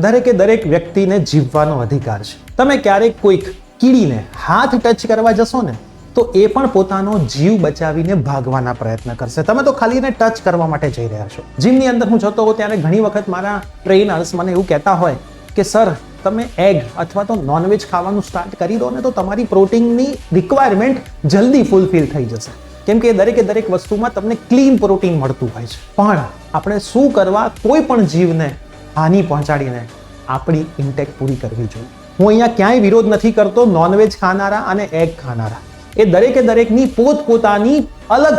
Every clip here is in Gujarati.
દરેકે દરેક વ્યક્તિને જીવવાનો અધિકાર છે. તમે ક્યારેક કોઈક કીડીને હાથ ટચ કરવા જશો ને તો એ પણ પોતાનો જીવ બચાવીને ભાગવાના પ્રયત્ન કરશે. તમે તો ખાલી એને ટચ કરવા માટે જઈ રહ્યા છો. જીમની અંદર હું જતો હોઉં ત્યારે ઘણી વખત મારા ટ્રેનર્સ મને એવું કહેતા હોય કે સર, તમે એગ અથવા તો નોનવેજ ખાવાનું સ્ટાર્ટ કરી દો ને તો તમારી પ્રોટીનની રિક્વાયરમેન્ટ જલ્દી ફૂલફિલ થઈ જશે. કેમ કે દરેકે દરેક વસ્તુમાં તમને ક્લીન પ્રોટીન મળતું હોય છે. પણ આપણે શું કરવા કોઈ પણ જીવને હાનિ પહોંચાડીને આપણી ઇન્ટેક પૂરી કરવી જોઈએ. હું અહીંયા ક્યાંય વિરોધ નથી કરતો નોનવેજ ખાનારા અને એગ ખાનારા. એ દરેકે દરેકની પોતપોતાની અલગ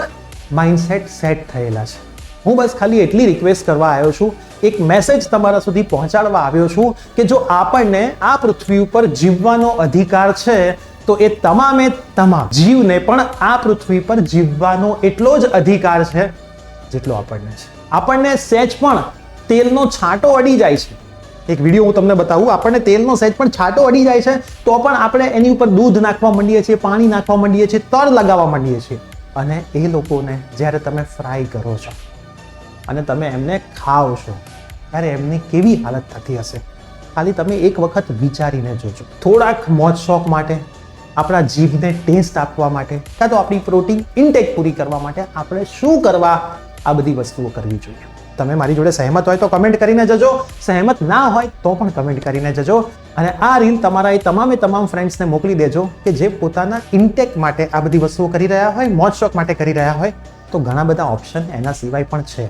માઇન્ડસેટ સેટ થયેલા છે. હું બસ ખાલી એટલી રિક્વેસ્ટ કરવા આવ્યો છું, એક મેસેજ તમારા સુધી પહોંચાડવા આવ્યો છું કે જો આપણને આ પૃથ્વી ઉપર જીવવાનો અધિકાર છે તો એ તમામે તમામ જીવને પણ આ પૃથ્વી પર જીવવાનો એટલો જ અધિકાર છે જેટલો આપણને છે. આપણને સહેજ પણ તેલનો છાંટો અડી જાય છે, એક વિડીયો હું તમને બતાવું, આપણને તેલનો સહેજ પણ છાંટો અડી જાય છે તો પણ આપણે એની ઉપર દૂધ નાખવા માંડીએ છીએ, પાણી નાખવા માંડીએ છીએ, તળ લગાવવા માંડીએ છીએ. અને એ લોકોને જ્યારે તમે ફ્રાય કરો છો અને તમે એમને ખાઓ છો ત્યારે એમની કેવી હાલત થતી હશે, ખાલી તમે એક વખત વિચારીને જોજો. થોડાક મોજ શોખ માટે, આપણા જીભને ટેસ્ટ આપવા માટે, કાં તો આપણી પ્રોટીન ઇન્ટેક પૂરી કરવા માટે આપણે શું કરવા આ બધી વસ્તુઓ કરવી જોઈએ. તમે મારી જોડે સહેમત હોય તો કમેન્ટ કરીને જજો, સહેમત ના હોય તો પણ કમેન્ટ કરીને જજો. અને આ રીલ તમારા એ તમામ ફ્રેન્ડ્સને મોકલી દેજો કે જે પોતાના ઇન્ટેક માટે આ બધી વસ્તુઓ કરી રહ્યા હોય, મોજ શોખ માટે કરી રહ્યા હોય. તો ઘણા બધા ઓપ્શન એના સિવાય પણ છે.